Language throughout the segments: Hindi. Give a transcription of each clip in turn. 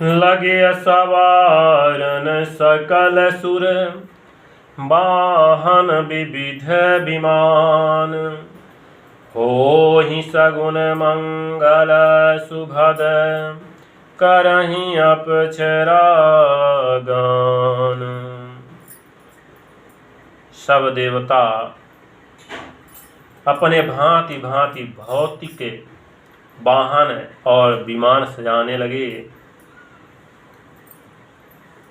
लगे सवारन सकल सुर वाहन विविध विमान। होहि सगुन मंगल सुभद करहि अपचरा गान। सब देवता अपने भांति भांति भौतिक वाहन और विमान सजाने लगे।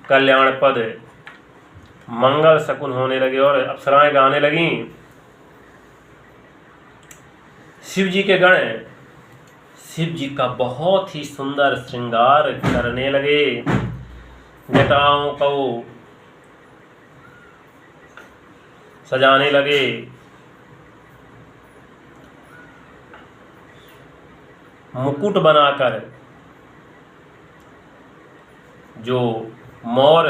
कल्याण पद मंगल शकुन होने लगे और अप्सराएं गाने लगीं। शिव जी के गण शिव जी का बहुत ही सुंदर श्रृंगार करने लगे। जटाओं को सजाने लगे। मुकुट बनाकर जो मोर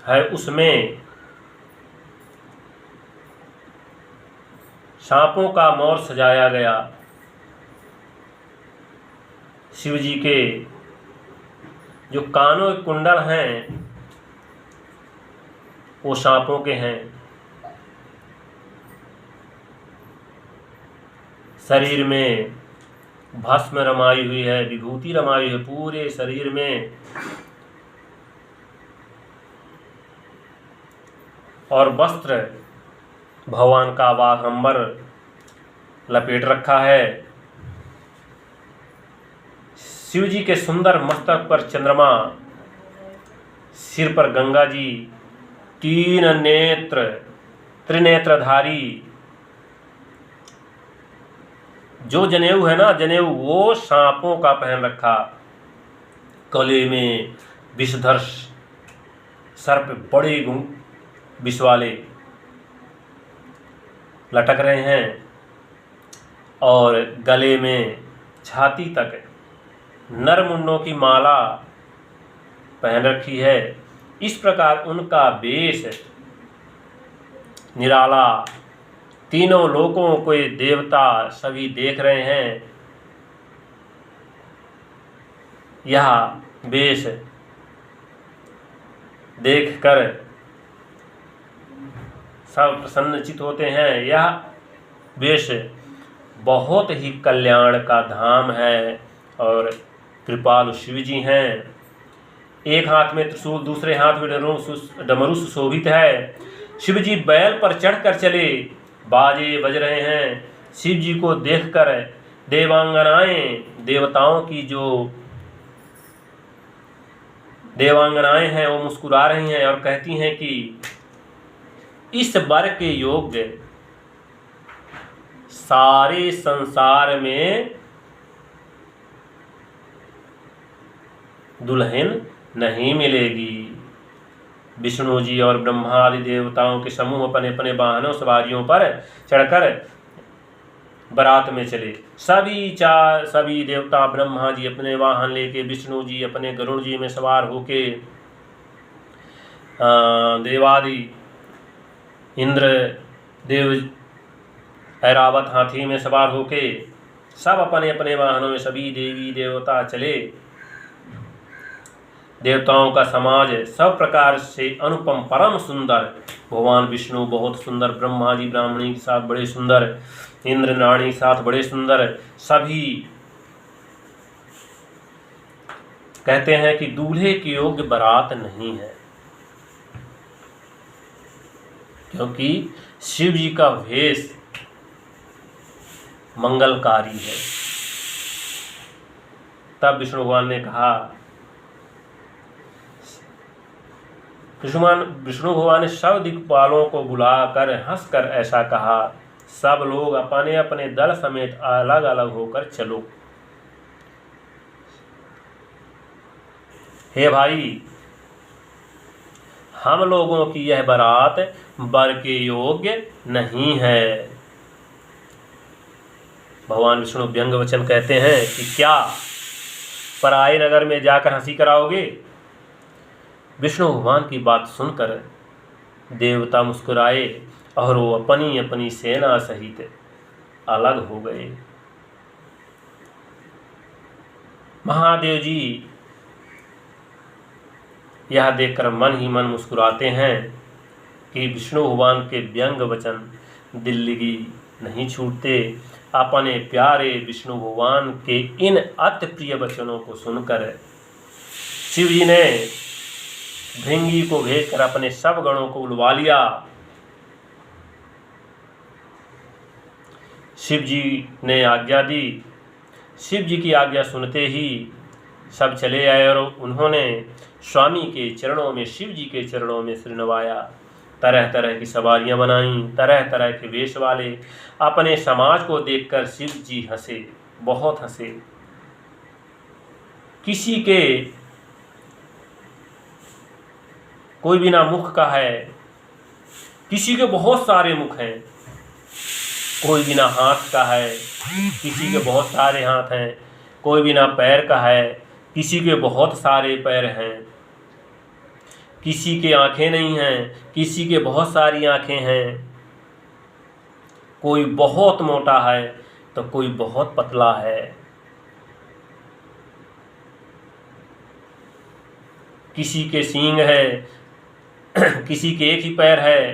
है उसमें सांपों का मोर सजाया गया। शिव जी के जो कानों के कुंडल हैं वो सांपों के हैं। शरीर में भस्म रमाई हुई है, विभूति रमाई है पूरे शरीर में। और वस्त्र भगवान का बाघंबर लपेट रखा है। शिव जी के सुंदर मस्तक पर चंद्रमा, सिर पर गंगा जी, तीन नेत्र, त्रिनेत्रधारी। जो जनेऊ है ना, जनेऊ वो सांपों का पहन रखा। गले में विषधर सर्प बड़े विष वाले लटक रहे हैं और गले में छाती तक नरमुंडों की माला पहन रखी है। इस प्रकार उनका वेश निराला। तीनों लोकों को देवता सभी देख रहे हैं। यह वेश देखकर सब प्रसन्नचित होते हैं। यह वेश बहुत ही कल्याण का धाम है और कृपालु शिव जी हैं। एक हाथ में त्रिशूल, दूसरे हाथ में डमरू सुशोभित है। शिव जी बैल पर चढ़कर चले, बाजे बज रहे हैं। शिव जी को देखकर देवांगनाएं, देवताओं की जो देवांगनाएं हैं वो मुस्कुरा रही हैं और कहती हैं कि इस वर के योग्य सारे संसार में दुल्हन नहीं मिलेगी। विष्णु जी और ब्रह्मा आदि देवताओं के समूह अपने अपने वाहनों सवारियों पर चढ़कर बारात में चले। सभी देवता, ब्रह्मा जी अपने वाहन लेके, विष्णु जी अपने गरुड़ जी में सवार होके, देवादि इंद्र देव ऐरावत हाथी में सवार होके सब अपने अपने वाहनों में सभी देवी देवता चले। देवताओं का समाज सब प्रकार से अनुपम परम सुंदर। भगवान विष्णु बहुत सुंदर, ब्रह्मा जी ब्राह्मणी के साथ बड़े सुंदर, इंद्र नाणी के साथ बड़े सुंदर। सभी कहते हैं कि दूल्हे के योग्य बारात नहीं है, क्योंकि शिव जी का वेश मंगलकारी है। तब विष्णु भगवान ने कहा, विष्णु भगवान ने सब दिक्पालों को बुलाकर हंसकर ऐसा कहा, सब लोग अपने अपने दल समेत अलग अलग होकर चलो। हे भाई, हम लोगों की यह बारात वर के योग्य नहीं है। भगवान विष्णु व्यंग वचन कहते हैं कि क्या पराये नगर में जाकर हंसी कराओगे? विष्णु भगवान की बात सुनकर देवता मुस्कुराए और वो अपनी अपनी सेना सहित अलग हो गए। महादेव जी यह देखकर मन ही मन मुस्कुराते हैं कि विष्णु भगवान के व्यंग वचन दिल लगी नहीं छूटते। अपने प्यारे विष्णु भगवान के इन अति प्रिय वचनों को सुनकर शिव जी ने भृंगी को भेजकर अपने सब गणों को बुलवा लिया। शिव जी ने आज्ञा दी। शिव जी की आज्ञा सुनते ही सब चले आए और उन्होंने स्वामी के चरणों में, शिव जी के चरणों में सिर नवाया। तरह तरह की सवारियां बनाई, तरह तरह के वेश वाले। अपने समाज को देखकर शिव जी हंसे, बहुत हंसे। किसी के कोई बिना मुख का है, किसी के बहुत सारे मुख हैं। कोई बिना हाथ का है, किसी के बहुत सारे हाथ हैं। कोई बिना पैर का है, किसी के बहुत सारे पैर हैं। किसी के आंखें नहीं हैं, किसी के बहुत सारी आंखें हैं। कोई बहुत मोटा है तो कोई बहुत पतला है। किसी के सींग है, किसी के एक ही पैर है,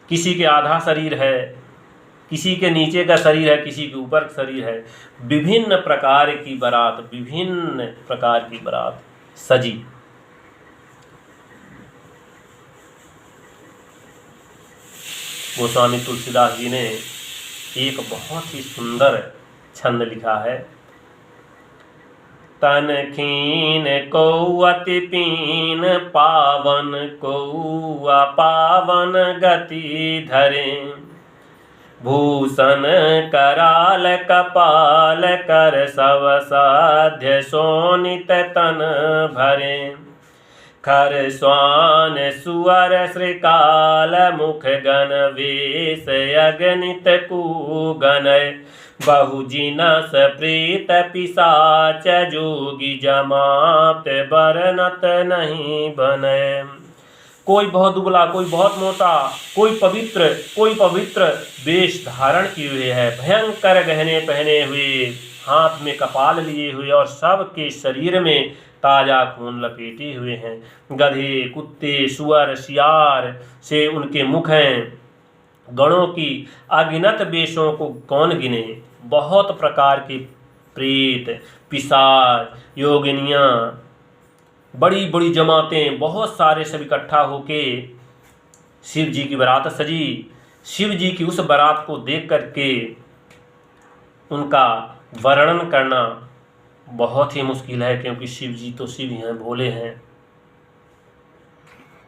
किसी के आधा शरीर है, किसी के नीचे का शरीर है, किसी के ऊपर का शरीर है। विभिन्न प्रकार की बारात, विभिन्न प्रकार की बारात सजी। गोस्वामी तुलसीदास जी ने एक बहुत ही सुंदर छंद लिखा है। तन खीन को अति पीन, पावन को अपावन गति धरे। भूषण कराल कपाल, कर सव साध्य शोणित तन भरे। खर स्वान सुअर श्रीकाल, मुख गण वेश अगणित कुगन। बहु जिनस प्रीत पिशाच, जोगी जमात बरनत नहीं बने। कोई बहुत दुबला, कोई बहुत मोटा, कोई पवित्र वेश धारण किए हुए है, भयंकर गहने पहने हुए, हाथ में कपाल लिए हुए और सबके शरीर में ताजा खून लपेटे हुए हैं। गधे, कुत्ते, सुअर, सियार से उनके मुख हैं। गणों की अगिनत वेशों को कौन गिने। बहुत प्रकार के प्रेत, पिशाच, योगिनियाँ, बड़ी बड़ी जमातें, बहुत सारे सब इकट्ठा होके शिव जी की बारात सजी। शिव जी की उस बारात को देख करके उनका वर्णन करना बहुत ही मुश्किल है, क्योंकि शिव जी तो शिव ही हैं, भोले हैं।